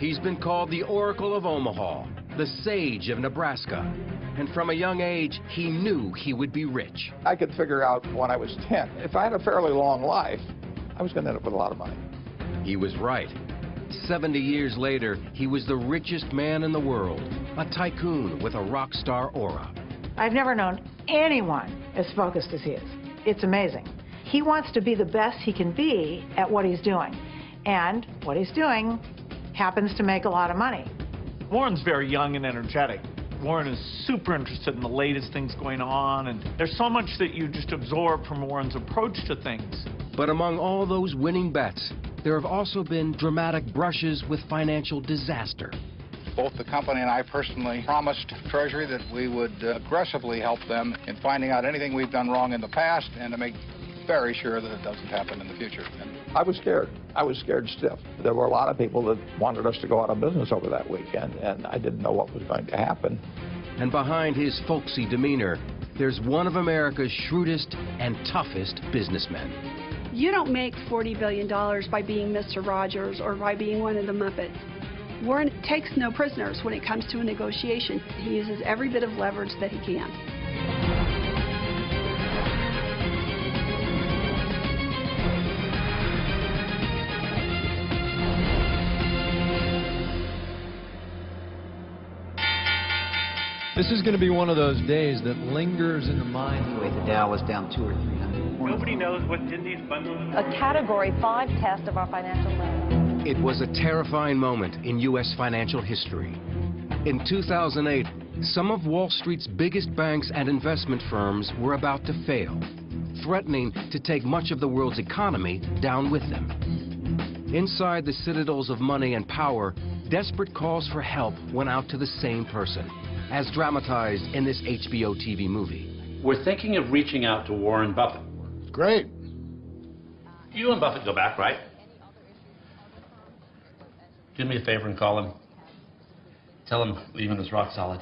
He's been called the Oracle of Omaha, the Sage of Nebraska, and from a young age, he knew he would be rich. I could figure out when I was 10, if I had a fairly long life, I was going to end up with a lot of money. He was right. 70 years later, he was the richest man in the world, a tycoon with a rock star aura. I've never known anyone as focused as he is. It's amazing. He wants to be the best he can be at what he's doing. And what he's doing happens to make a lot of money. Warren's very young and energetic. Warren is super interested in the latest things going on, and there's so much that you just absorb from Warren's approach to things. But among all those winning bets, there have also been dramatic brushes with financial disaster. Both the company and I personally promised Treasury that we would aggressively help them in finding out anything we've done wrong in the past and to make very sure that it doesn't happen in the future. I was scared. I was scared stiff. There were a lot of people that wanted us to go out of business over that weekend, and I didn't know what was going to happen. And behind his folksy demeanor, there's one of America's shrewdest and toughest businessmen. You don't make $40 billion by being Mr. Rogers or by being one of the Muppets. Warren takes no prisoners when it comes to a negotiation. He uses every bit of leverage that he can. This is going to be one of those days that lingers in the mind. The Dow was down 200 or 300. Nobody knows what's in these bundles. A Category 5 test of our financial life. It was a terrifying moment in U.S. financial history. In 2008, some of Wall Street's biggest banks and investment firms were about to fail, threatening to take much of the world's economy down with them. Inside the citadels of money and power, desperate calls for help went out to the same person, as dramatized in this HBO TV movie. We're thinking of reaching out to Warren Buffett. Great. You and Buffett go back, right? Do me a favor and call him. Tell him Lehman is rock solid.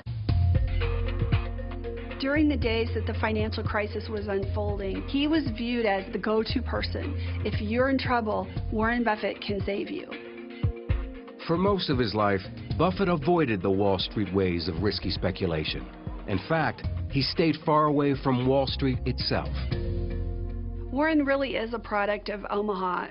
During the days that the financial crisis was unfolding, he was viewed as the go-to person. If you're in trouble, Warren Buffett can save you. For most of his life, Buffett avoided the Wall Street ways of risky speculation. In fact, he stayed far away from Wall Street itself. Warren really is a product of Omaha,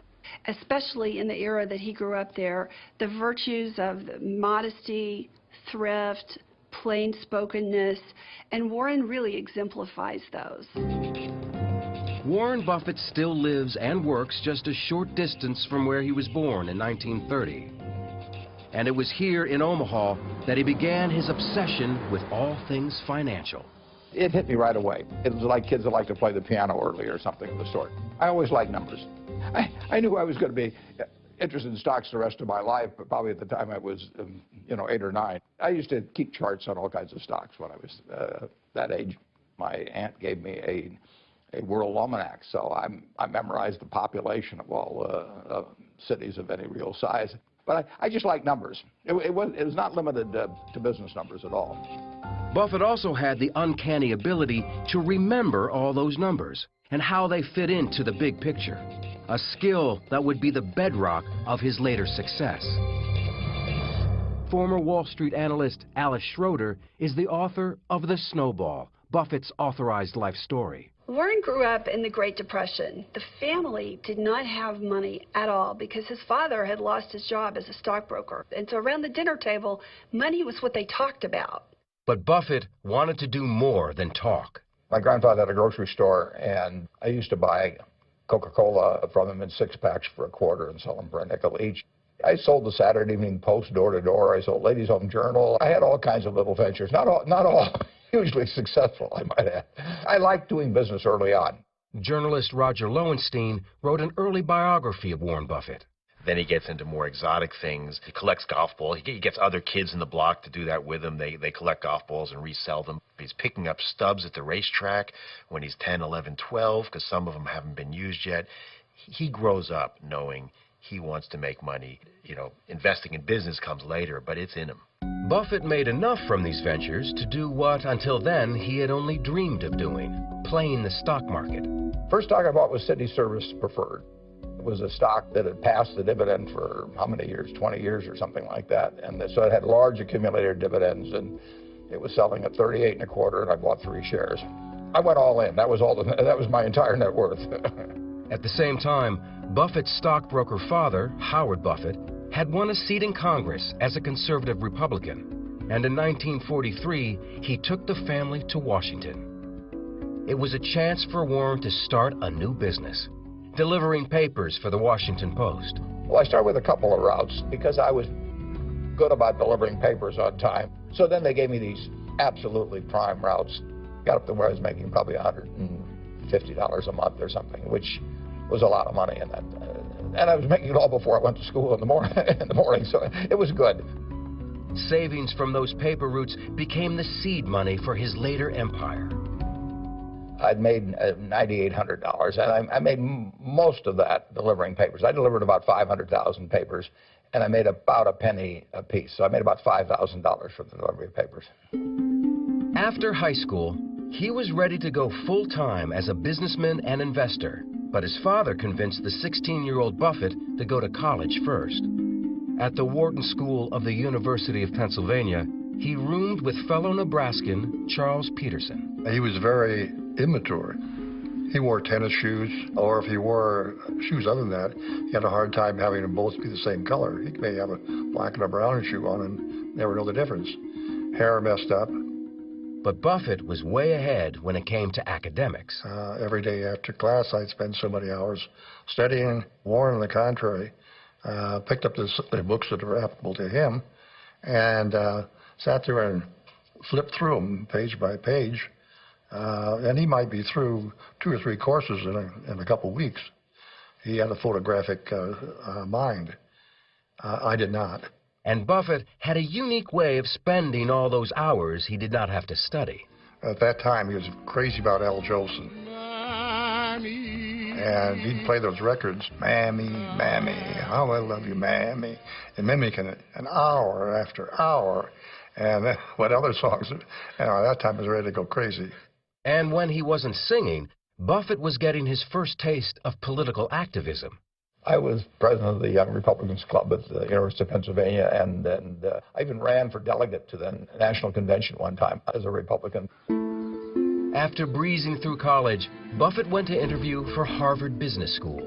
especially in the era that he grew up there. The virtues of modesty, thrift, plain-spokenness, and Warren really exemplifies those. Warren Buffett still lives and works just a short distance from where he was born in 1930. And it was here in Omaha that he began his obsession with all things financial. It hit me right away. It was like kids that like to play the piano early or something of the sort. I always liked numbers. I knew I was going to be interested in stocks the rest of my life, but probably at the time I was, 8 or 9. I used to keep charts on all kinds of stocks when I was that age. My aunt gave me a world almanac, so I memorized the population of all cities of any real size. But I just like numbers. It was not limited to business numbers at all. Buffett also had the uncanny ability to remember all those numbers and how they fit into the big picture, a skill that would be the bedrock of his later success. Former Wall Street analyst Alice Schroeder is the author of The Snowball, Buffett's authorized life story. Warren grew up in the Great Depression. The family did not have money at all because his father had lost his job as a stockbroker. And so around the dinner table, money was what they talked about. But Buffett wanted to do more than talk. My grandfather had a grocery store, and I used to buy Coca-Cola from him in 6-packs for $0.25 and sell them for $0.05 each. I sold the Saturday Evening Post door to door. I sold Ladies' Home Journal. I had all kinds of little ventures, not all hugely successful, I might add. I liked doing business early on. Journalist Roger Lowenstein wrote an early biography of Warren Buffett. Then he gets into more exotic things. He collects golf balls. He gets other kids in the block to do that with him. They collect golf balls and resell them. He's picking up stubs at the racetrack when he's 10, 11, 12, because some of them haven't been used yet. He grows up knowing he wants to make money. Investing in business comes later, but it's in him. Buffett made enough from these ventures to do what, until then, he had only dreamed of doing, playing the stock market. First stock I bought was City Service Preferred. It was a stock that had passed the dividend for how many years, 20 years or something like that. And so it had large accumulated dividends, and it was selling at 38 1/4, and I bought 3 shares. I went all in. That was my entire net worth. At the same time, Buffett's stockbroker father, Howard Buffett, had won a seat in Congress as a conservative Republican, and in 1943, he took the family to Washington. It was a chance for Warren to start a new business, delivering papers for the Washington Post. Well, I started with a couple of routes because I was good about delivering papers on time. So then they gave me these absolutely prime routes. Got up to where I was making probably $150 a month or something, which was a lot of money in that. And I was making it all before I went to school in the morning, so it was good. Savings from those paper routes became the seed money for his later empire. I'd made $9,800, and I made most of that delivering papers. I delivered about 500,000 papers, and I made about a penny a piece. So I made about $5,000 for the delivery of papers. After high school, he was ready to go full-time as a businessman and investor, but his father convinced the 16-year-old Buffett to go to college first. At the Wharton School of the University of Pennsylvania, he roomed with fellow Nebraskan Charles Peterson. He was very immature. He wore tennis shoes, or if he wore shoes other than that, he had a hard time having them both be the same color. He may have a black and a brown shoe on and never know the difference. Hair messed up. But Buffett was way ahead when it came to academics. Every day after class, I'd spend so many hours studying. Warren, on the contrary, picked up the books that were applicable to him and sat there and flipped through them page by page. And he might be through 2 or 3 courses in a couple weeks. He had a photographic mind. I did not. And Buffett had a unique way of spending all those hours he did not have to study. At that time, he was crazy about Al Jolson. And he'd play those records, Mammy, Mammy, how I love you, Mammy, and mimicking it an hour after hour. And what other songs, at that time I was ready to go crazy. And when he wasn't singing, Buffett was getting his first taste of political activism. I was president of the Young Republicans Club at the University of Pennsylvania, and I even ran for delegate to the National Convention one time as a Republican. After breezing through college, Buffett went to interview for Harvard Business School.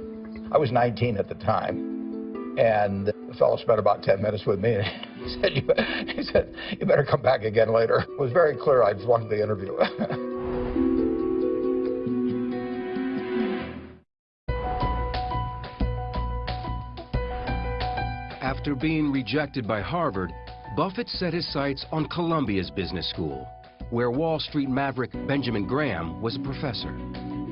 I was 19 at the time, and the fellow spent about 10 minutes with me. He said, you better come back again later. It was very clear I wanted the interview. After being rejected by Harvard, Buffett set his sights on Columbia's business school, where Wall Street maverick Benjamin Graham was a professor.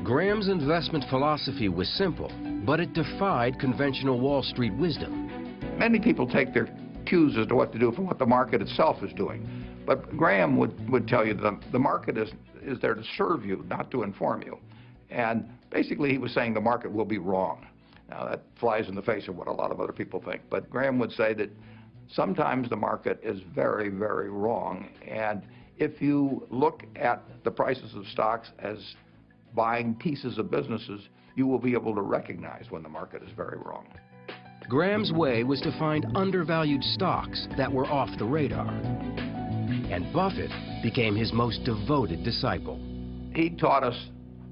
Graham's investment philosophy was simple, but it defied conventional Wall Street wisdom. Many people take their cues as to what to do from what the market itself is doing. But Graham would tell you that the market is there to serve you, not to inform you. And basically he was saying the market will be wrong. Now that flies in the face of what a lot of other people think. But Graham would say that sometimes the market is very, very wrong. And if you look at the prices of stocks as buying pieces of businesses, you will be able to recognize when the market is very wrong. Graham's way was to find undervalued stocks that were off the radar. And Buffett became his most devoted disciple. He taught us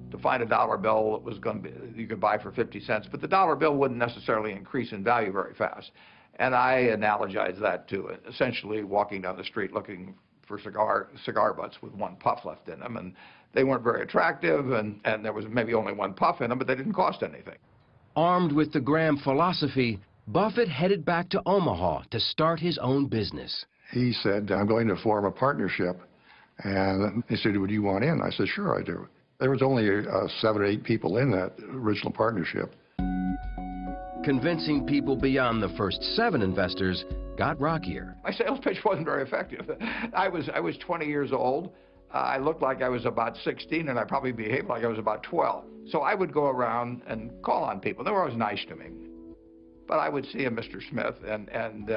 to find a dollar bill that was going to be, you could buy for 50 cents, but the dollar bill wouldn't necessarily increase in value very fast. And I analogize that to essentially walking down the street looking for cigar butts with one puff left in them, and they weren't very attractive, and there was maybe only one puff in them, but they didn't cost anything. Armed with the Graham philosophy, Buffett headed back to Omaha to start his own business. He said, I'm going to form a partnership. And he said, would you want in? I said, sure I do. There was only 7 or 8 people in that original partnership. Convincing people beyond the first 7 investors got rockier. My sales pitch wasn't very effective. I was 20 years old. I looked like I was about 16, and I probably behaved like I was about 12. So I would go around and call on people. They were always nice to me. But I would see a Mr. Smith, and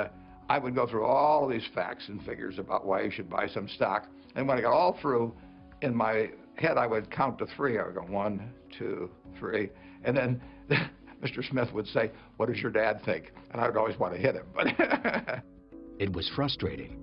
I would go through all these facts and figures about why you should buy some stock. And when I got all through, in my head, I would count to 3. I would go 1, 2, 3. And then Mr. Smith would say, "What does your dad think?" And I would always want to hit him. But it was frustrating.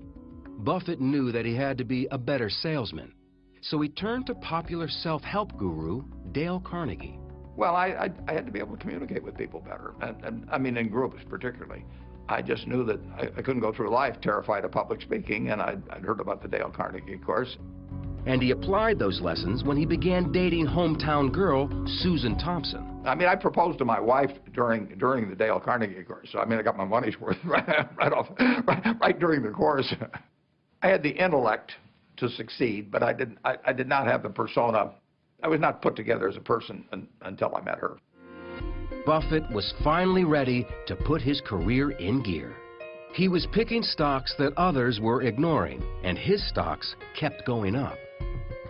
Buffett knew that he had to be a better salesman, so he turned to popular self-help guru Dale Carnegie. Well, I had to be able to communicate with people better, and I mean in groups particularly. I just knew that I couldn't go through life terrified of public speaking, and I'd heard about the Dale Carnegie course. And he applied those lessons when he began dating hometown girl Susan Thompson. I mean, I proposed to my wife during the Dale Carnegie course, so I mean, I got my money's worth right during the course. I had the intellect to succeed, but I did not have the persona. I was not put together as a person until I met her. Buffett was finally ready to put his career in gear. He was picking stocks that others were ignoring, and his stocks kept going up.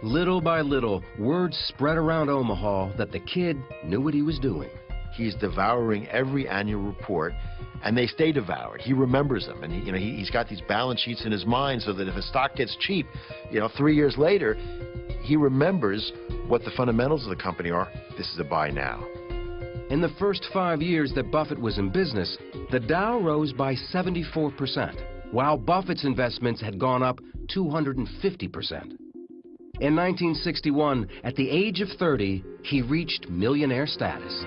Little by little, word spread around Omaha that the kid knew what he was doing. He's devouring every annual report, and they stay devoured. He remembers them, and he's got these balance sheets in his mind so that if a stock gets cheap, 3 years later, he remembers what the fundamentals of the company are. This is a buy now. In the first 5 years that Buffett was in business, the Dow rose by 74%, while Buffett's investments had gone up 250%. In 1961, at the age of 30, he reached millionaire status.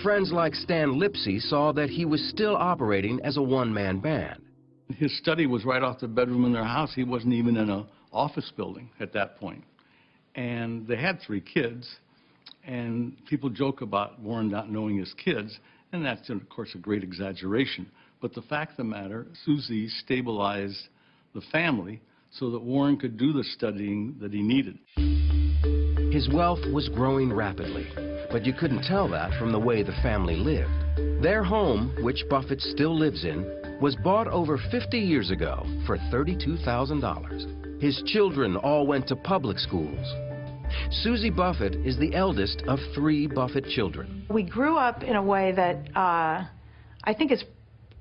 Friends like Stan Lipsey saw that he was still operating as a one-man band. His study was right off the bedroom in their house. He wasn't even in an office building at that point. And they had 3 kids. And people joke about Warren not knowing his kids, and that's, of course, a great exaggeration. But the fact of the matter, Susie stabilized the family so that Warren could do the studying that he needed. His wealth was growing rapidly, but you couldn't tell that from the way the family lived. Their home, which Buffett still lives in, was bought over 50 years ago for $32,000. His children all went to public schools. Susie Buffett is the eldest of 3 Buffett children. We grew up in a way that I think is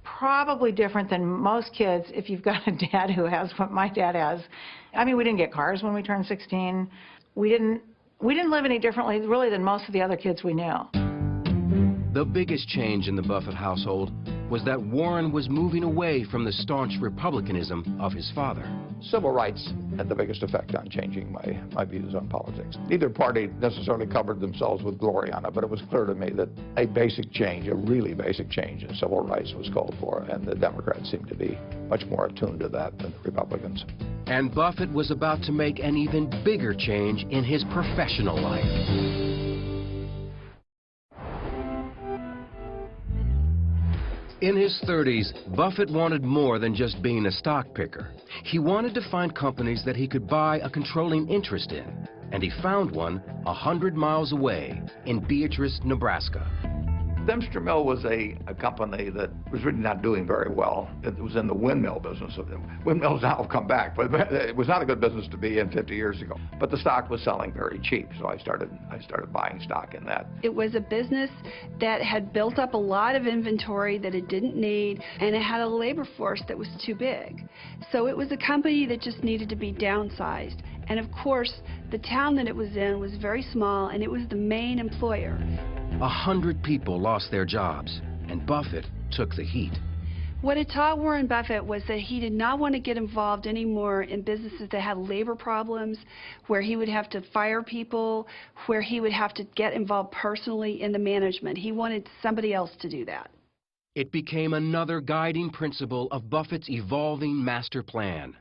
probably different than most kids if you've got a dad who has what my dad has. I mean, we didn't get cars when we turned 16. We didn't live any differently, really, than most of the other kids we knew. The biggest change in the Buffett household was that Warren was moving away from the staunch republicanism of his father. Civil rights had the biggest effect on changing my views on politics. Neither party necessarily covered themselves with glory on it, but it was clear to me that a basic change, a really basic change in civil rights was called for, and the Democrats seemed to be much more attuned to that than the Republicans. And Buffett was about to make an even bigger change in his professional life. In his 30s, Buffett wanted more than just being a stock picker. He wanted to find companies that he could buy a controlling interest in, and he found one 100 miles away in Beatrice, Nebraska. Dempster Mill was a company that was really not doing very well. It was in the windmill business. Windmills now have come back, but it was not a good business to be in 50 years ago. But the stock was selling very cheap, so I started buying stock in that. It was a business that had built up a lot of inventory that it didn't need, and it had a labor force that was too big. So it was a company that just needed to be downsized. And of course, the town that it was in was very small, and it was the main employer. 100 people lost their jobs, and Buffett took the heat. What it taught Warren Buffett was that he did not want to get involved anymore in businesses that had labor problems, where he would have to fire people, where he would have to get involved personally in the management. He wanted somebody else to do that. It became another guiding principle of Buffett's evolving master plan.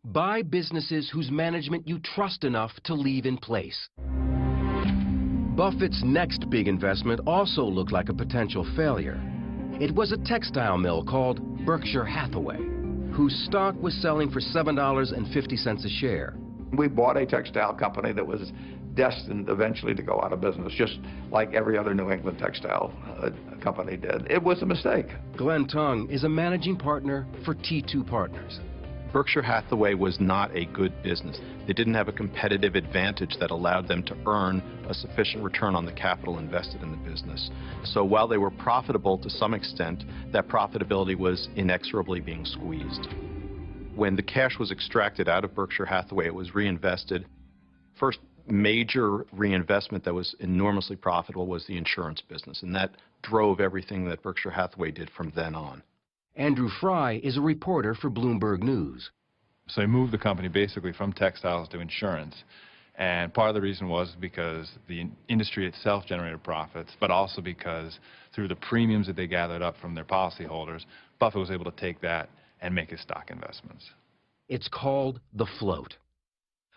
Buy businesses whose management you trust enough to leave in place. Buffett's next big investment also looked like a potential failure. It was a textile mill called Berkshire Hathaway, whose stock was selling for $7.50 a share. We bought a textile company that was destined eventually to go out of business, just like every other New England textile company did. It was a mistake. Glenn Tung is a managing partner for T2 Partners. Berkshire Hathaway was not a good business. They didn't have a competitive advantage that allowed them to earn a sufficient return on the capital invested in the business. So while they were profitable to some extent, that profitability was inexorably being squeezed. When the cash was extracted out of Berkshire Hathaway, it was reinvested first major reinvestment that was enormously profitable was the insurance business, and that drove everything that Berkshire Hathaway did from then on. Andrew Fry is a reporter for Bloomberg News. So he moved the company basically from textiles to insurance. And part of the reason was because the industry itself generated profits, but also because through the premiums that they gathered up from their policyholders, Buffett was able to take that and make his stock investments. It's called the float.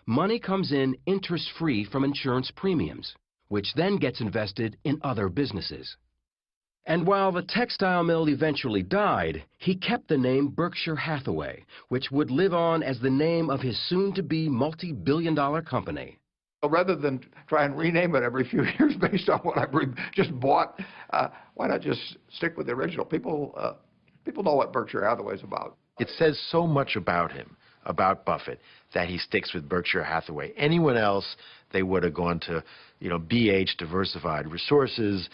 Money comes in interest-free from insurance premiums, which then gets invested in other businesses. And while the textile mill eventually died, he kept the name Berkshire Hathaway, which would live on as the name of his soon-to-be multi-billion-dollar company. Rather than try and rename it every few years based on what I just bought, why not just stick with the original? People know what Berkshire Hathaway is about. It says so much about him, about Buffett, that he sticks with Berkshire Hathaway. Anyone else, they would have gone to, BH, Diversified Resources.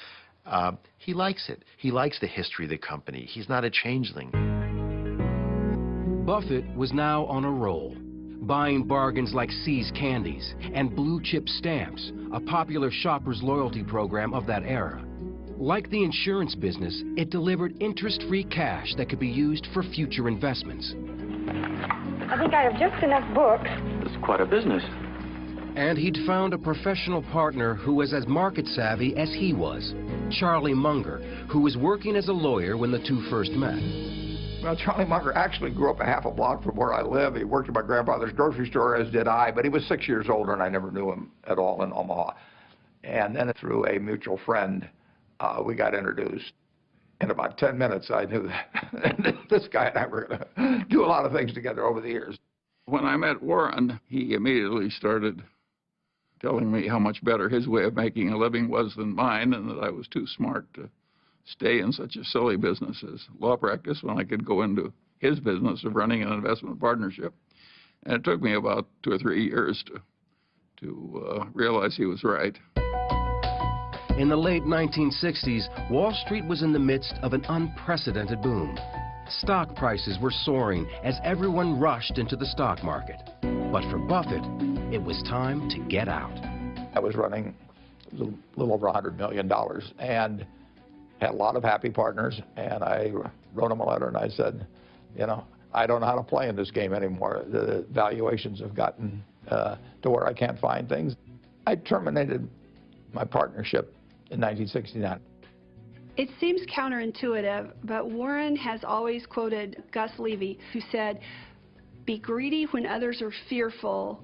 He likes it. He likes the history of the company. He's not a changeling. Buffett was now on a roll, buying bargains like See's Candies and Blue Chip Stamps, a popular shopper's loyalty program of that era. Like the insurance business, it delivered interest-free cash that could be used for future investments. I think I have just enough books. It's quite a business. And he'd found a professional partner who was as market-savvy as he was, Charlie Munger, who was working as a lawyer when the two first met. Well, Charlie Munger actually grew up a half a block from where I live. He worked at my grandfather's grocery store, as did I, but he was 6 years older, and I never knew him at all in Omaha. And then through a mutual friend, we got introduced. In about 10 minutes, I knew that this guy and I were going to do a lot of things together over the years. When I met Warren, he immediately started telling me how much better his way of making a living was than mine, and that I was too smart to stay in such a silly business as law practice when I could go into his business of running an investment partnership. And it took me about 2 or 3 years to realize he was right. In the late 1960s, Wall Street was in the midst of an unprecedented boom. Stock prices were soaring as everyone rushed into the stock market. But for Buffett, it was time to get out. I was running a little over $100 million and had a lot of happy partners. And I wrote them a letter and I said, I don't know how to play in this game anymore. The valuations have gotten to where I can't find things. I terminated my partnership in 1969. It seems counterintuitive, but Warren has always quoted Gus Levy, who said, "Be greedy when others are fearful,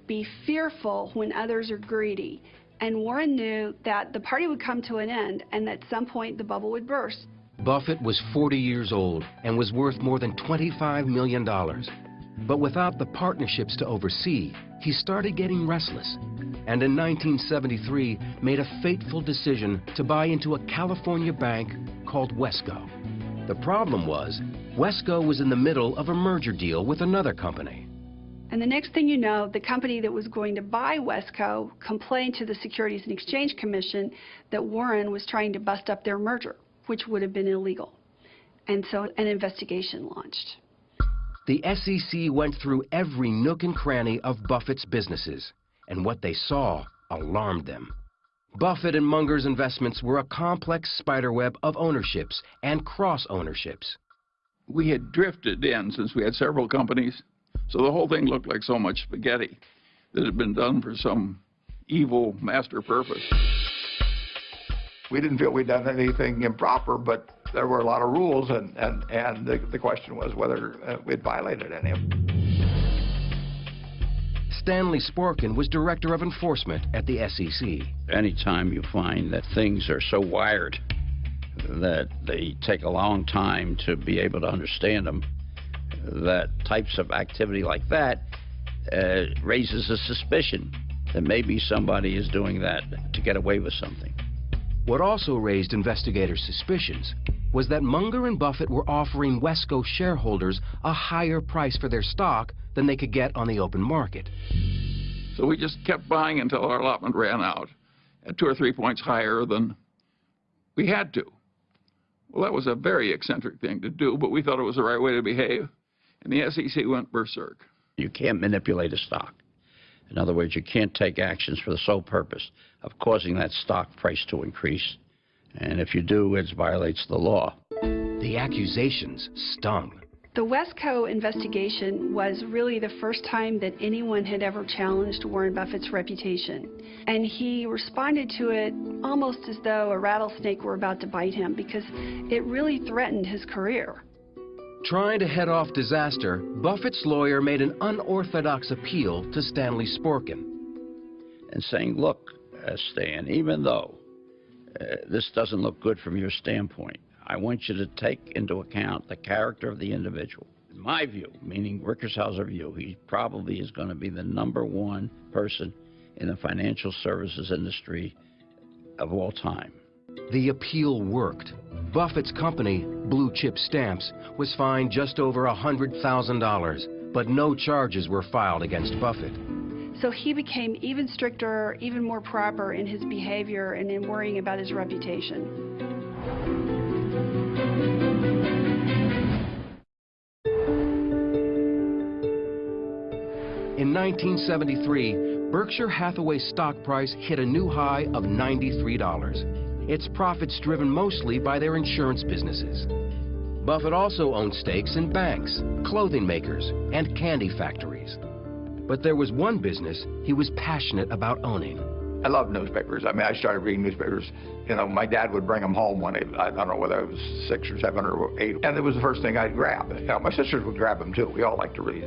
be fearful when others are greedy." And Warren knew that the party would come to an end and that at some point the bubble would burst. Buffett was 40 years old and was worth more than $25 million. But without the partnerships to oversee, he started getting restless, and in 1973 made a fateful decision to buy into a California bank called Wesco. The problem was, Wesco was in the middle of a merger deal with another company. And the next thing you know, the company that was going to buy Wesco complained to the Securities and Exchange Commission that Warren was trying to bust up their merger, which would have been illegal. And so an investigation launched. The SEC went through every nook and cranny of Buffett's businesses, and what they saw alarmed them. Buffett and Munger's investments were a complex spiderweb of ownerships and cross-ownerships. We had drifted in since we had several companies, so the whole thing looked like so much spaghetti that had been done for some evil master purpose. We didn't feel we'd done anything improper, but there were a lot of rules, and the question was whether we'd violated any of them. Stanley Sporkin was Director of Enforcement at the SEC. Anytime you find that things are so wired that they take a long time to be able to understand them, that types of activity like that raises a suspicion that maybe somebody is doing that to get away with something. What also raised investigators' suspicions was that Munger and Buffett were offering Wesco shareholders a higher price for their stock than they could get on the open market. So we just kept buying until our allotment ran out at 2 or 3 points higher than we had to. Well, that was a very eccentric thing to do, but we thought it was the right way to behave, and the SEC went berserk. You can't manipulate a stock. In other words, you can't take actions for the sole purpose of causing that stock price to increase. And if you do, it violates the law. The accusations stung. The Wesco investigation was really the first time that anyone had ever challenged Warren Buffett's reputation. And he responded to it almost as though a rattlesnake were about to bite him, because it really threatened his career. Trying to head off disaster, Buffett's lawyer made an unorthodox appeal to Stanley Sporkin. And saying, look, Stan, even though this doesn't look good from your standpoint, I want you to take into account the character of the individual. In my view, meaning Rickershauser view, he probably is going to be the #1 person in the financial services industry of all time. The appeal worked. Buffett's company, Blue Chip Stamps, was fined just over $100,000, but no charges were filed against Buffett. So he became even stricter, even more proper in his behavior and in worrying about his reputation. In 1973, Berkshire Hathaway's stock price hit a new high of $93. Its profits driven mostly by their insurance businesses. Buffett also owned stakes in banks, clothing makers, and candy factories. But there was one business he was passionate about owning. I love newspapers. I mean, I started reading newspapers. You know, my dad would bring them home when I don't know whether I was 6 or 7 or 8, and it was the first thing I'd grab. You know, my sisters would grab them too. We all liked to read.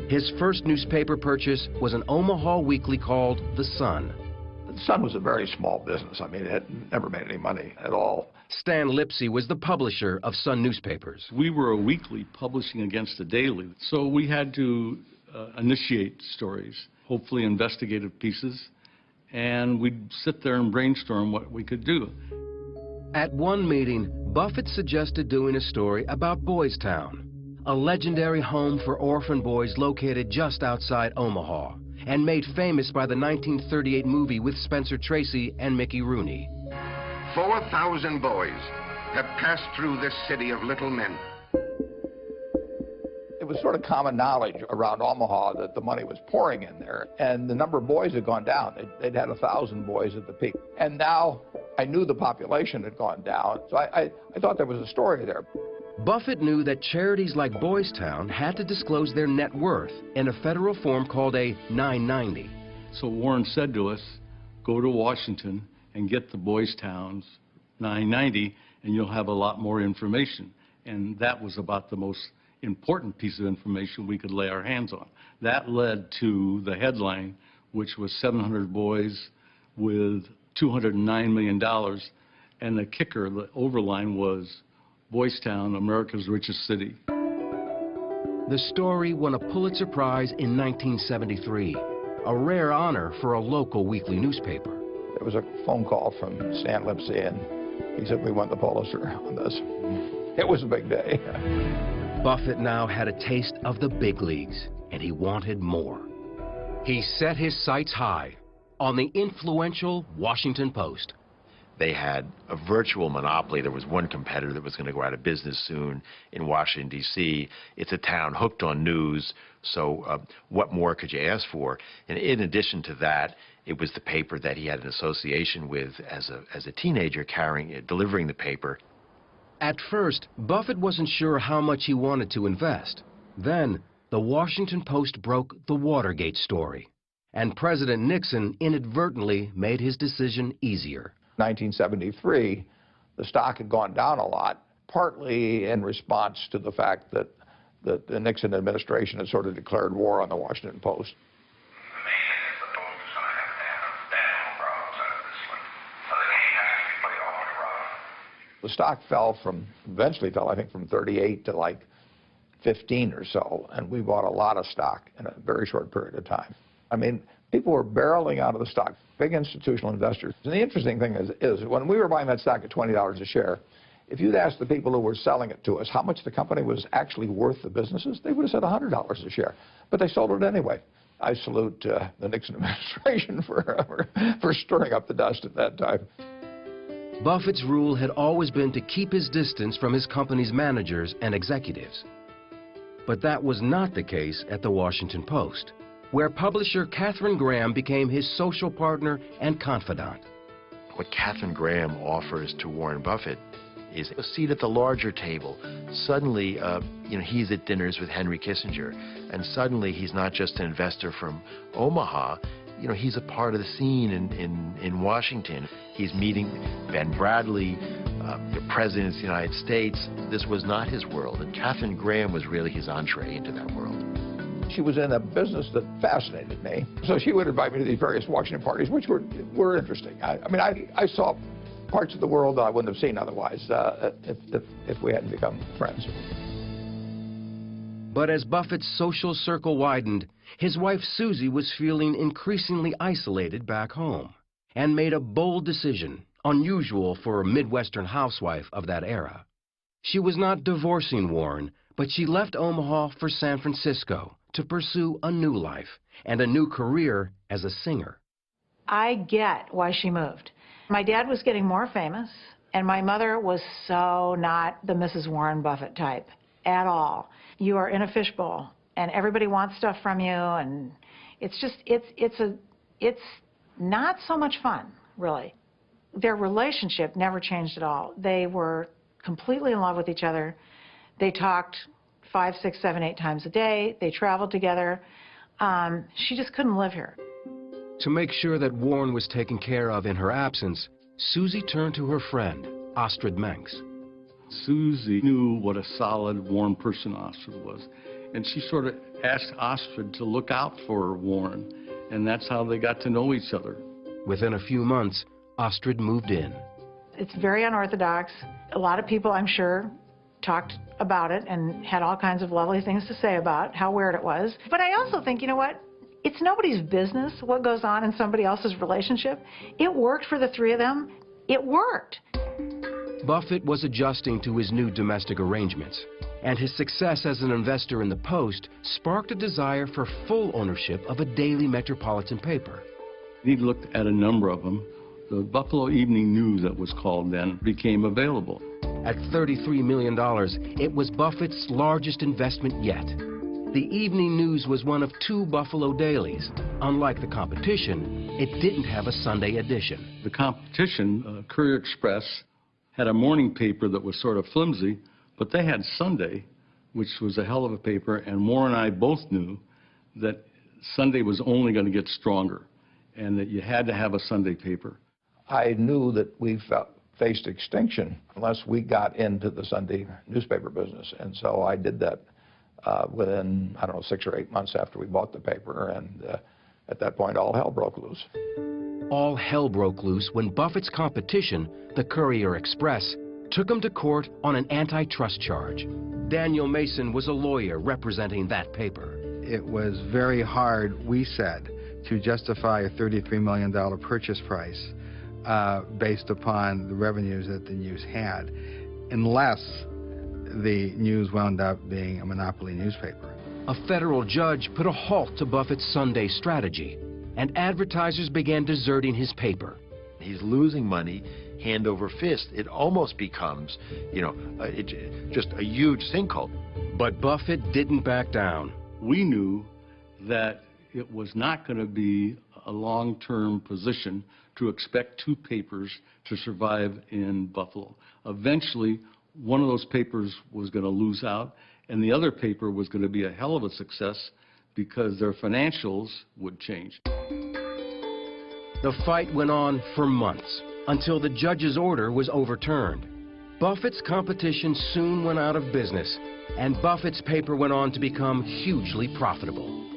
His first newspaper purchase was an Omaha weekly called The Sun. The Sun was a very small business. I mean, it had never made any money at all. Stan Lipsey was the publisher of Sun newspapers. We were a weekly publishing against a daily, so we had to initiate stories, hopefully investigative pieces, and we'd sit there and brainstorm what we could do. At one meeting, Buffett suggested doing a story about Boys Town, a legendary home for orphan boys located just outside Omaha, and made famous by the 1938 movie with Spencer Tracy and Mickey Rooney. 4,000 boys have passed through this city of little men. It was sort of common knowledge around Omaha that the money was pouring in there, and the number of boys had gone down. They'd had 1,000 boys at the peak. And now I knew the population had gone down, so I thought there was a story there. Buffett knew that charities like Boys Town had to disclose their net worth in a federal form called a 990. So Warren said to us, go to Washington and get the Boys Town's 990, and you'll have a lot more information. And that was about the most important piece of information we could lay our hands on. That led to the headline, which was 700 boys with $209 million. And the kicker, the overline was Boys Town, America's richest city. The story won a Pulitzer Prize in 1973, a rare honor for a local weekly newspaper. There was a phone call from Stan Lipsey, and he said, we won the Pulitzer on this. It was a big day. Buffett now had a taste of the big leagues, and he wanted more. He set his sights high on the influential Washington Post. They had a virtual monopoly. There was one competitor that was going to go out of business soon in Washington, D.C. It's a town hooked on news, so what more could you ask for? And in addition to that, it was the paper that he had an association with as a teenager, delivering the paper. At first, Buffett wasn't sure how much he wanted to invest. Then, the Washington Post broke the Watergate story, and President Nixon inadvertently made his decision easier. 1973, the stock had gone down a lot, partly in response to the fact that the Nixon administration had sort of declared war on the Washington Post. The stock eventually fell, I think, from 38 to like 15 or so, and we bought a lot of stock in a very short period of time. I mean, people were barreling out of the stock, big institutional investors. And the interesting thing is when we were buying that stock at $20 a share, if you'd asked the people who were selling it to us how much the company was actually worth the businesses, they would have said $100 a share. But they sold it anyway. I salute the Nixon administration for stirring up the dust at that time. Buffett's rule had always been to keep his distance from his company's managers and executives. But that was not the case at the Washington Post. where publisher Katharine Graham became his social partner and confidant. What Katharine Graham offers to Warren Buffett is a seat at the larger table. Suddenly, he's at dinners with Henry Kissinger, and suddenly he's not just an investor from Omaha. He's a part of the scene in Washington. He's meeting Ben Bradley, the President of the United States. This was not his world, and Katharine Graham was really his entree into that world. She was in a business that fascinated me, so she would invite me to these various Washington parties, which were interesting. I saw parts of the world that I wouldn't have seen otherwise if we hadn't become friends. But as Buffett's social circle widened, his wife Susie was feeling increasingly isolated back home and made a bold decision, unusual for a Midwestern housewife of that era. She was not divorcing Warren, but she left Omaha for San Francisco to pursue a new life and a new career as a singer. I get why she moved. My dad was getting more famous, and my mother was so not the Mrs. Warren Buffett type at all. You are in a fishbowl, and everybody wants stuff from you, and it's not so much fun, really. Their relationship never changed at all. They were completely in love with each other. They talked 5, 6, 7, 8 times a day. They traveled together. She just couldn't live here. To make sure that Warren was taken care of in her absence, Susie turned to her friend, Astrid Menks. Susie knew what a solid, warm person Astrid was, and she sort of asked Astrid to look out for Warren, and that's how they got to know each other. Within a few months, Astrid moved in. It's very unorthodox. A lot of people, I'm sure, talked about it and had all kinds of lovely things to say about how weird it was. But I also think, you know what? It's nobody's business what goes on in somebody else's relationship. It worked for the three of them. It worked. Buffett was adjusting to his new domestic arrangements, and his success as an investor in the Post sparked a desire for full ownership of a daily metropolitan paper. He looked at a number of them. The Buffalo Evening News, that was called then, became available. At $33 million, it was Buffett's largest investment yet. The Evening News was one of 2 Buffalo dailies. Unlike the competition, it didn't have a Sunday edition. The competition, Courier Express, had a morning paper that was sort of flimsy, but they had Sunday, which was a hell of a paper, and Warren and I both knew that Sunday was only going to get stronger and that you had to have a Sunday paper. I knew that we faced extinction unless we got into the Sunday newspaper business, and so I did that within, 6 or 8 months after we bought the paper, and at that point all hell broke loose. All hell broke loose when Buffett's competition, the Courier Express, took him to court on an antitrust charge. Daniel Mason was a lawyer representing that paper. It was very hard, we said, to justify a $33 million purchase price based upon the revenues that the News had, unless the News wound up being a monopoly newspaper. A federal judge put a halt to Buffett's Sunday strategy, and advertisers began deserting his paper. He's losing money hand over fist. It almost becomes, just a huge sinkhole. But Buffett didn't back down. We knew that it was not going to be a long-term position to expect 2 papers to survive in Buffalo. Eventually, one of those papers was going to lose out, and the other paper was going to be a hell of a success because their financials would change. The fight went on for months until the judge's order was overturned. Buffett's competition soon went out of business, and Buffett's paper went on to become hugely profitable.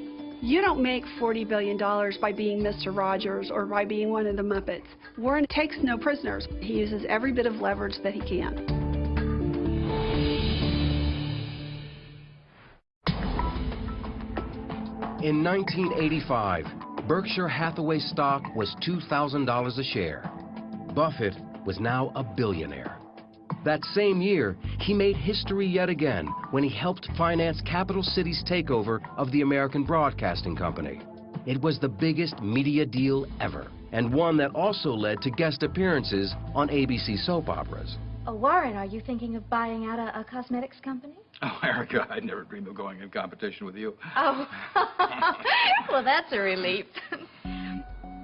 You don't make $40 billion by being Mr. Rogers or by being one of the Muppets. Warren takes no prisoners. He uses every bit of leverage that he can. In 1985, Berkshire Hathaway stock was $2,000 a share. Buffett was now a billionaire. That same year, he made history yet again when he helped finance Capital City's takeover of the American Broadcasting Company. It was the biggest media deal ever, and one that also led to guest appearances on ABC soap operas. Oh, Warren, are you thinking of buying out a cosmetics company? Oh, Erica, I'd never dream of going in competition with you. Oh, well, that's a relief.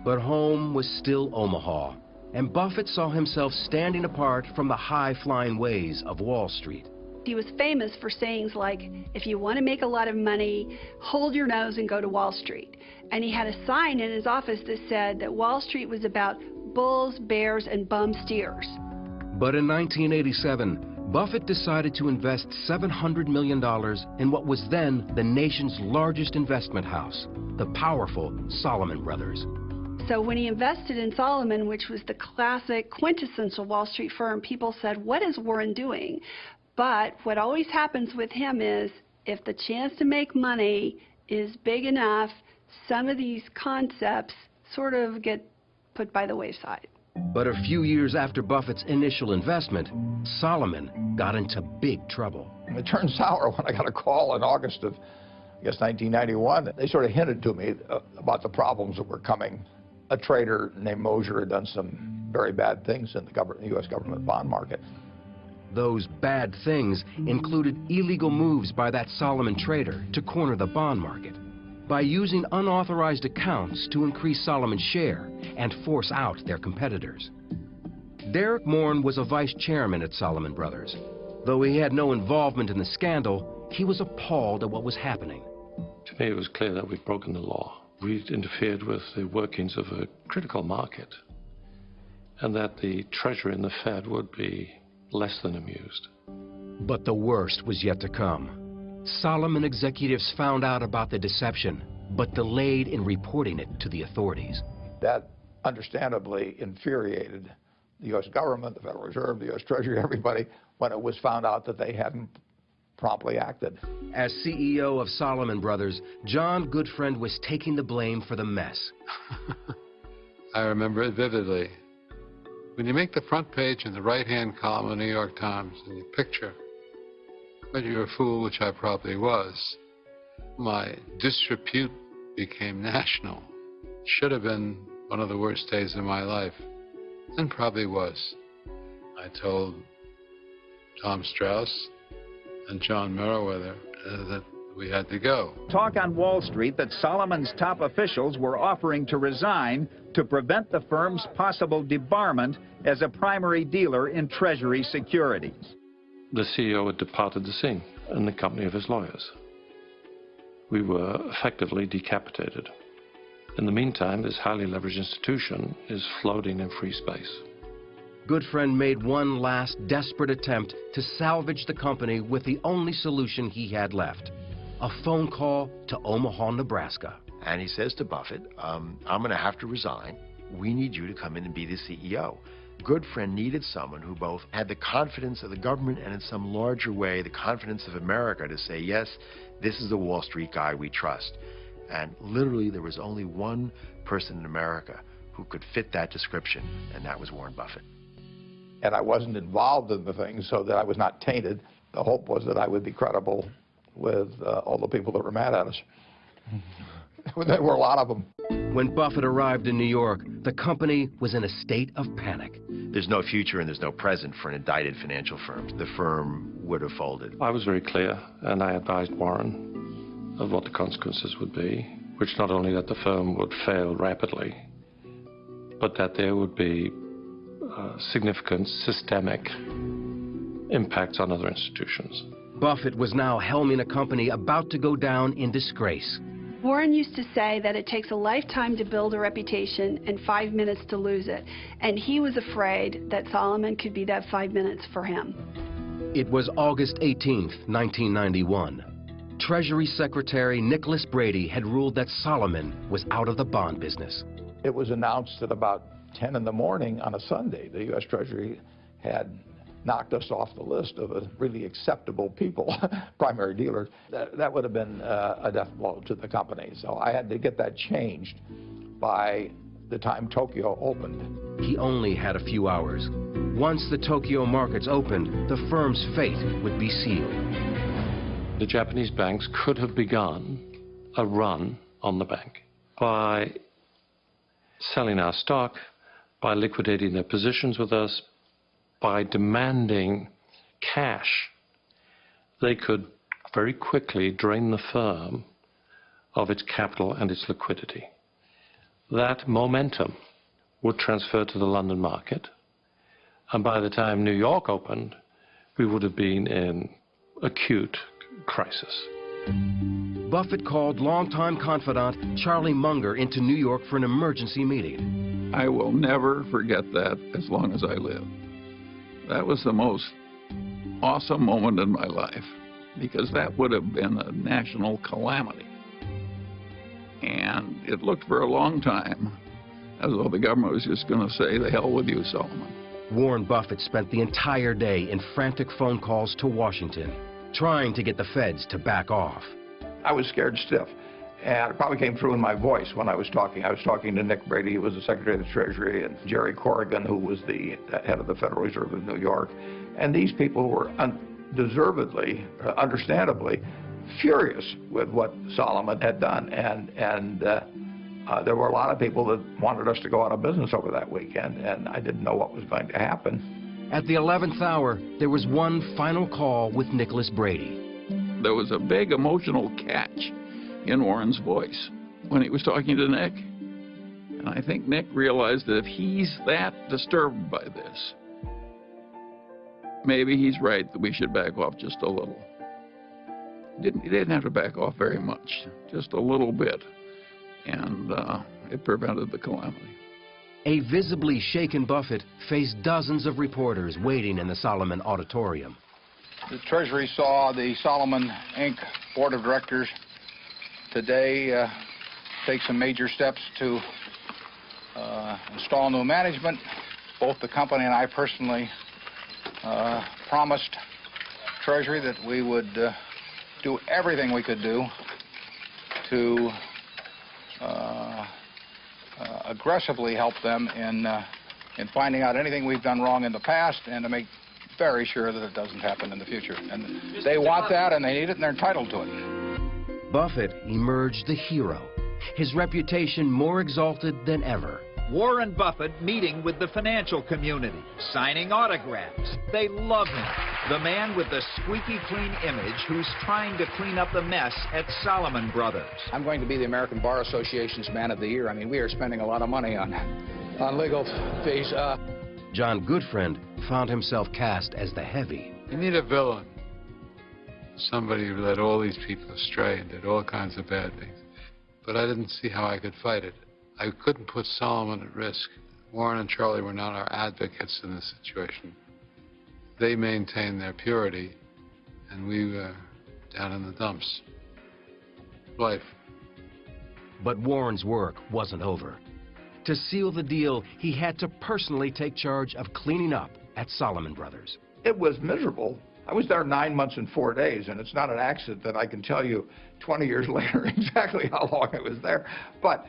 But home was still Omaha, and Buffett saw himself standing apart from the high-flying ways of Wall Street. He was famous for sayings like, if you want to make a lot of money, hold your nose and go to Wall Street. And he had a sign in his office that said that Wall Street was about bulls, bears, and bum steers. But in 1987, Buffett decided to invest $700 million in what was then the nation's largest investment house, the powerful Salomon Brothers. So when he invested in Salomon, which was the classic quintessential Wall Street firm, people said, what is Warren doing? But what always happens with him is, if the chance to make money is big enough, some of these concepts sort of get put by the wayside. But a few years after Buffett's initial investment, Salomon got into big trouble. It turned sour when I got a call in August of, I guess, 1991. They sort of hinted to me about the problems that were coming. A trader named Mosier had done some very bad things in the U.S. government bond market. Those bad things included illegal moves by that Salomon trader to corner the bond market, by using unauthorized accounts to increase Salomon's share and force out their competitors. Derek Morn was a vice chairman at Salomon Brothers. Though he had no involvement in the scandal, he was appalled at what was happening. To me, it was clear that we'd broken the law. We'd interfered with the workings of a critical market, and that the Treasury and the Fed would be less than amused. But the worst was yet to come. Salomon executives found out about the deception, but delayed in reporting it to the authorities. That understandably infuriated the U.S. government, the Federal Reserve, the U.S. Treasury, everybody, when it was found out that they hadn't promptly acted. As CEO of Salomon Brothers, John Goodfriend was taking the blame for the mess. I remember it vividly. When you make the front page in the right-hand column of the New York Times and you picture but you're a fool, which I probably was, my disrepute became national. Should have been one of the worst days of my life, and probably was. I told Tom Strauss and John Meriwether that we had to go. Talk on Wall Street that Salomon's top officials were offering to resign to prevent the firm's possible debarment as a primary dealer in Treasury securities. The CEO had departed the scene in the company of his lawyers. We were effectively decapitated. In the meantime, this highly leveraged institution is floating in free space. Goodfriend made one last desperate attempt to salvage the company with the only solution he had left: a phone call to Omaha, Nebraska. And he says to Buffett, I'm going to have to resign. We need you to come in and be the CEO. Goodfriend needed someone who both had the confidence of the government and in some larger way the confidence of America to say, yes, this is the Wall Street guy we trust. And literally there was only one person in America who could fit that description, and that was Warren Buffett. And I wasn't involved in the thing so that I was not tainted. The hope was that I would be credible with all the people that were mad at us. There were a lot of them. When Buffett arrived in New York, the company was in a state of panic. There's no future and there's no present for an indicted financial firm. The firm would have folded. I was very clear, and I advised Warren of what the consequences would be, which not only that the firm would fail rapidly, but that there would be significant systemic impacts on other institutions. Buffett was now helming a company about to go down in disgrace. Warren used to say that it takes a lifetime to build a reputation and 5 minutes to lose it. And he was afraid that Salomon could be that 5 minutes for him. It was August 18th, 1991. Treasury Secretary Nicholas Brady had ruled that Salomon was out of the bond business. It was announced at about 10 in the morning on a Sunday. The U.S. Treasury had knocked us off the list of really acceptable people, primary dealers. That would have been a death blow to the company. So I had to get that changed by the time Tokyo opened. He only had a few hours. Once the Tokyo markets opened, the firm's fate would be sealed. The Japanese banks could have begun a run on the bank by selling our stock, by liquidating their positions with us, by demanding cash they could very quickly drain the firm of its capital and its liquidity. That momentum would transfer to the London market, and by the time New York opened, we would have been in acute crisis. Buffett called longtime confidant Charlie Munger into New York for an emergency meeting. I will never forget that as long as I live. That was the most awesome moment in my life, because that would have been a national calamity. And it looked for a long time as though the government was just going to say, "The hell with you, Solomon." Warren Buffett spent the entire day in frantic phone calls to Washington, trying to get the feds to back off. I was scared stiff, and it probably came through in my voice when I was talking. I was talking to Nick Brady, who was the Secretary of the Treasury, and Jerry Corrigan, who was the head of the Federal Reserve of New York. And these people were undeservedly, understandably, furious with what Solomon had done. And there were a lot of people that wanted us to go out of business over that weekend, and I didn't know what was going to happen. At the 11th hour, there was one final call with Nicholas Brady. There was a big emotional catch in Warren's voice when he was talking to Nick. And I think Nick realized that if he's that disturbed by this, maybe he's right that we should back off just a little. He didn't have to back off very much, just a little bit. And it prevented the calamity. A visibly shaken Buffett faced dozens of reporters waiting in the Solomon Auditorium. The Treasury saw the Solomon Inc. Board of Directors today take some major steps to install new management. Both the company and I personally promised Treasury that we would do everything we could do to aggressively help them in finding out anything we've done wrong in the past and to make very sure that it doesn't happen in the future. And they want that, and they need it, and they're entitled to it. Buffett emerged the hero, his reputation more exalted than ever. Warren Buffett meeting with the financial community, signing autographs. They love him. The man with the squeaky clean image who's trying to clean up the mess at Solomon Brothers. I'm going to be the American Bar Association's Man of the Year. I mean, we are spending a lot of money on legal fees. John Goodfriend found himself cast as the heavy. You need a villain. Somebody who led all these people astray and did all kinds of bad things. But I didn't see how I could fight it. I couldn't put Solomon at risk. Warren and Charlie were not our advocates in this situation. They maintained their purity, and we were down in the dumps. Life. But Warren's work wasn't over. To seal the deal, he had to personally take charge of cleaning up at Solomon Brothers. It was miserable. I was there 9 months and 4 days, and it's not an accident that I can tell you 20 years later exactly how long I was there. But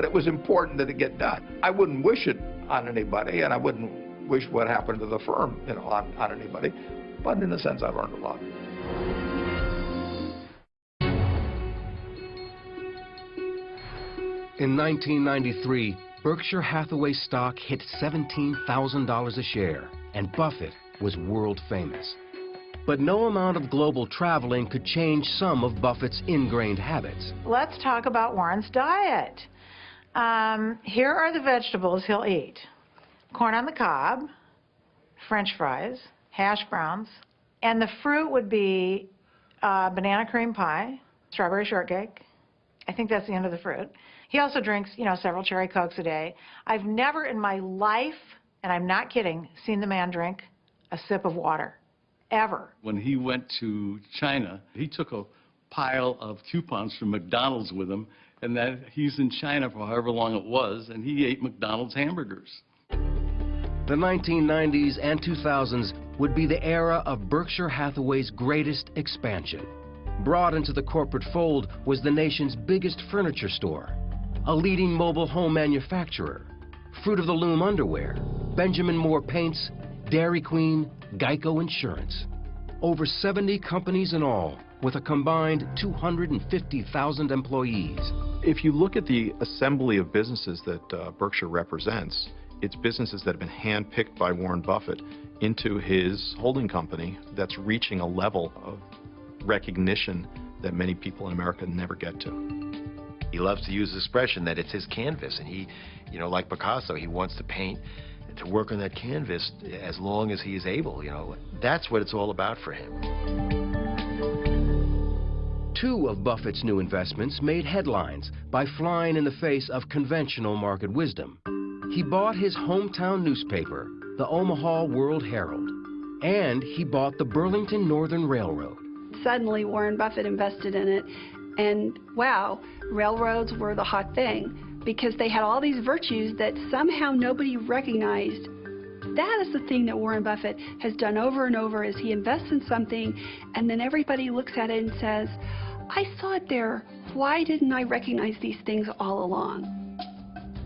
it was important that it get done. I wouldn't wish it on anybody, and I wouldn't wish what happened to the firm, on anybody. But in a sense, I learned a lot. In 1993, Berkshire Hathaway stock hit $17,000 a share, and Buffett was world famous. But no amount of global traveling could change some of Buffett's ingrained habits. Let's talk about Warren's diet. Here are the vegetables he'll eat. Corn on the cob, French fries, hash browns, and the fruit would be banana cream pie, strawberry shortcake. I think that's the end of the fruit. He also drinks, several cherry Cokes a day. I've never in my life, and I'm not kidding, seen the man drink a sip of water, ever. When he went to China, he took a pile of coupons from McDonald's with him, and that he's in China for however long it was, and he ate McDonald's hamburgers. The 1990s and 2000s would be the era of Berkshire Hathaway's greatest expansion. Brought into the corporate fold was the nation's biggest furniture store, a leading mobile home manufacturer, Fruit of the Loom underwear, Benjamin Moore paints, Dairy Queen, Geico Insurance. Over 70 companies in all, with a combined 250,000 employees. If you look at the assembly of businesses that Berkshire represents, It's businesses that have been handpicked by Warren Buffett into his holding company that's reaching a level of recognition that many people in America never get to. He loves to use the expression that it's his canvas, and he, you know, like Picasso, he wants to paint, to work on that canvas as long as he is able, you know. That's what it's all about for him. Two of Buffett's new investments made headlines by flying in the face of conventional market wisdom. He bought his hometown newspaper, the Omaha World Herald, and he bought the Burlington Northern Railroad. Suddenly, Warren Buffett invested in it, and wow, railroads were the hot thing because they had all these virtues that somehow nobody recognized. That is the thing that Warren Buffett has done over and over, is he invests in something and then everybody looks at it and says, I saw it there. Why didn't I recognize these things all along?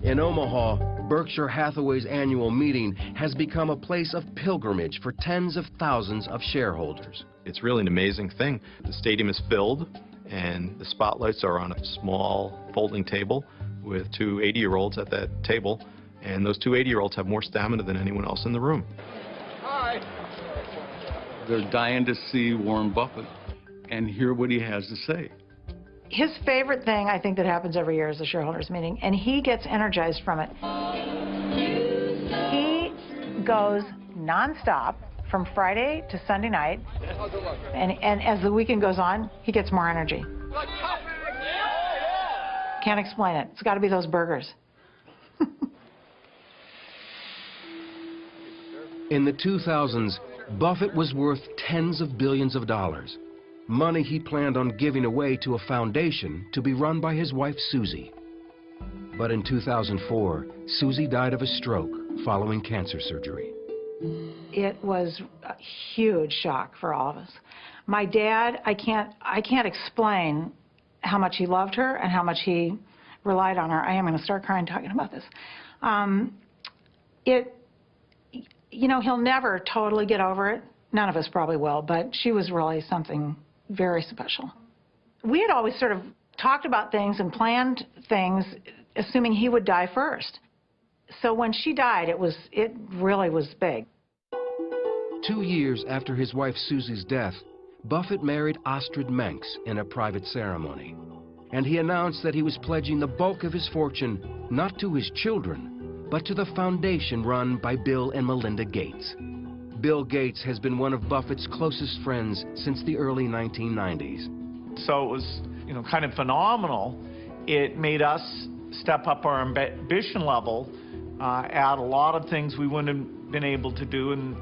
In Omaha, Berkshire Hathaway's annual meeting has become a place of pilgrimage for tens of thousands of shareholders. It's really an amazing thing. The stadium is filled, and the spotlights are on a small folding table with two 80-year-olds at that table, and those two 80-year-olds have more stamina than anyone else in the room. Hi. They're dying to see Warren Buffett and hear what he has to say. His favorite thing, I think, that happens every year is the shareholders meeting, and he gets energized from it. He goes nonstop from Friday to Sunday night, and as the weekend goes on, he gets more energy. Can't explain it. It's got to be those burgers. In the 2000s, Buffett was worth tens of billions of dollars. Money he planned on giving away to a foundation to be run by his wife, Susie. But in 2004, Susie died of a stroke following cancer surgery. It was a huge shock for all of us. My dad, I can't explain how much he loved her and how much he relied on her. I am going to start crying talking about this. You know, he'll never totally get over it. None of us probably will, but she was really something very special. We had always sort of talked about things and planned things assuming he would die first. So when she died, it really was big. 2 years after his wife Susie's death, Buffett married Astrid Menks in a private ceremony. And he announced that he was pledging the bulk of his fortune not to his children, but to the foundation run by Bill and Melinda Gates. Bill Gates has been one of Buffett's closest friends since the early 1990s. So it was, you know, kind of phenomenal. It made us step up our ambition level, add a lot of things we wouldn't have been able to do. And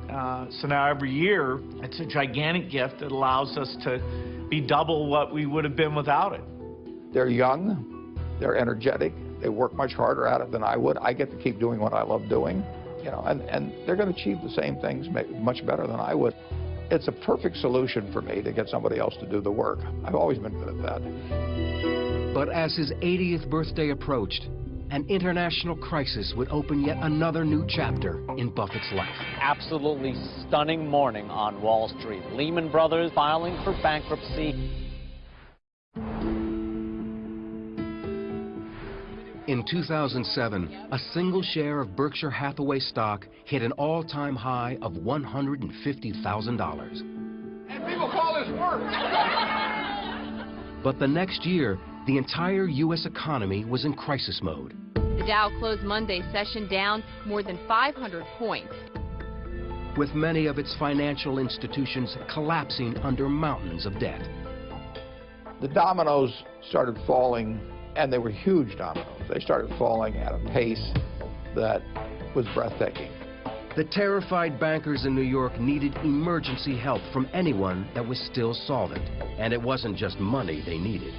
so now every year, it's a gigantic gift that allows us to be double what we would have been without it. They're young, they're energetic, they work much harder at it than I would. I get to keep doing what I love doing. You know, and they're going to achieve the same things much better than I would. It's a perfect solution for me to get somebody else to do the work. I've always been good at that. But as his 80th birthday approached, an international crisis would open yet another new chapter in Buffett's life. Absolutely stunning morning on Wall Street. Lehman Brothers filing for bankruptcy. In 2007, a single share of Berkshire Hathaway stock hit an all-time high of $150,000. And people call this work. But the next year, the entire U.S. economy was in crisis mode. The Dow closed Monday's session down more than 500 points, with many of its financial institutions collapsing under mountains of debt. The dominoes started falling, and they were huge dominoes. They started falling at a pace that was breathtaking. The terrified bankers in New York needed emergency help from anyone that was still solvent. And it wasn't just money they needed.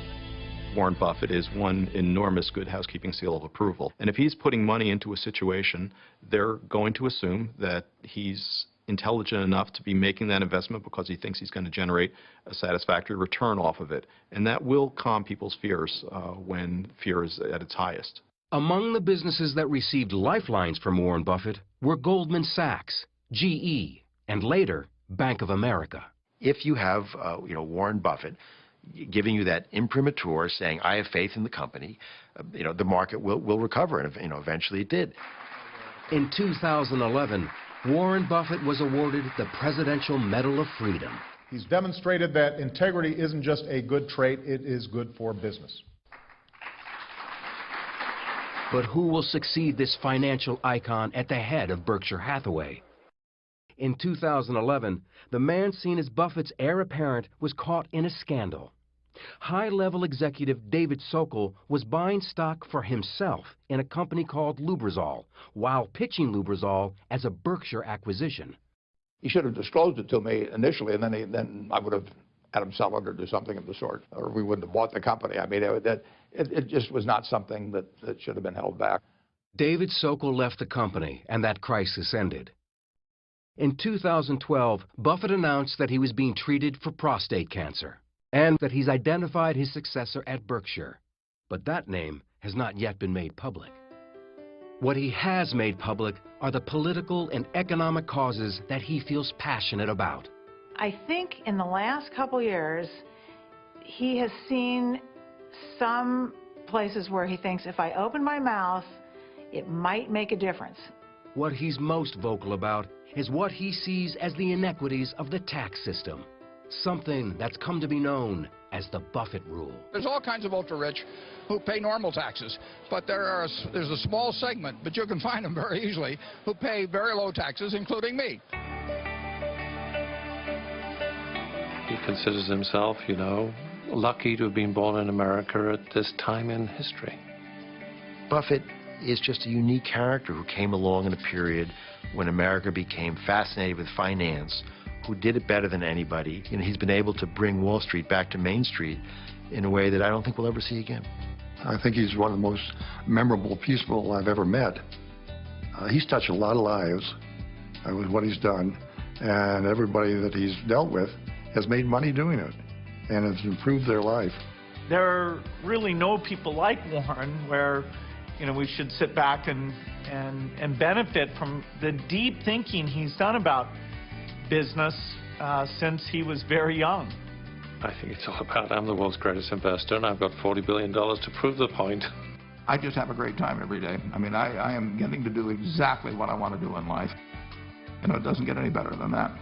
Warren Buffett is one enormous good housekeeping seal of approval. And if he's putting money into a situation, they're going to assume that he's intelligent enough to be making that investment because he thinks he's going to generate a satisfactory return off of it. And that will calm people's fears when fear is at its highest. Among the businesses that received lifelines from Warren Buffett were Goldman Sachs, GE, and later, Bank of America. If you have, Warren Buffett giving you that imprimatur saying, I have faith in the company, the market will recover, and, eventually it did. In 2011, Warren Buffett was awarded the Presidential Medal of Freedom. He's demonstrated that integrity isn't just a good trait, it is good for business. But who will succeed this financial icon at the head of Berkshire Hathaway? In 2011, the man seen as Buffett's heir apparent was caught in a scandal. High-level executive David Sokol was buying stock for himself in a company called Lubrizol, while pitching Lubrizol as a Berkshire acquisition. He should have disclosed it to me initially, and then I would have had him sell it or do something of the sort, or we wouldn't have bought the company. I mean, it just was not something that should have been held back. David Sokol left the company, and that crisis ended. In 2012, Buffett announced that he was being treated for prostate cancer, and that he's identified his successor at Berkshire. But that name has not yet been made public. What he has made public are the political and economic causes that he feels passionate about. I think in the last couple years, he has seen some places where he thinks if I open my mouth, it might make a difference. What he's most vocal about is what he sees as the inequities of the tax system, something that's come to be known as the Buffett rule. There's all kinds of ultra-rich who pay normal taxes, but there's a small segment, but you can find them very easily, who pay very low taxes, including me. He considers himself, you know, lucky to have been born in America at this time in history. Buffett is just a unique character who came along in a period when America became fascinated with finance, who did it better than anybody. You know, he's been able to bring Wall Street back to Main Street in a way that I don't think we'll ever see again. I think he's one of the most memorable people I've ever met. He's touched a lot of lives with what he's done, and everybody that he's dealt with has made money doing it, and has improved their life. There are really no people like Warren where, you know, we should sit back and benefit from the deep thinking he's done about business since he was very young. I think it's all about, I'm the world's greatest investor, and I've got $40 billion to prove the point. I just have a great time every day. I mean, I am getting to do exactly what I want to do in life. You know, it doesn't get any better than that.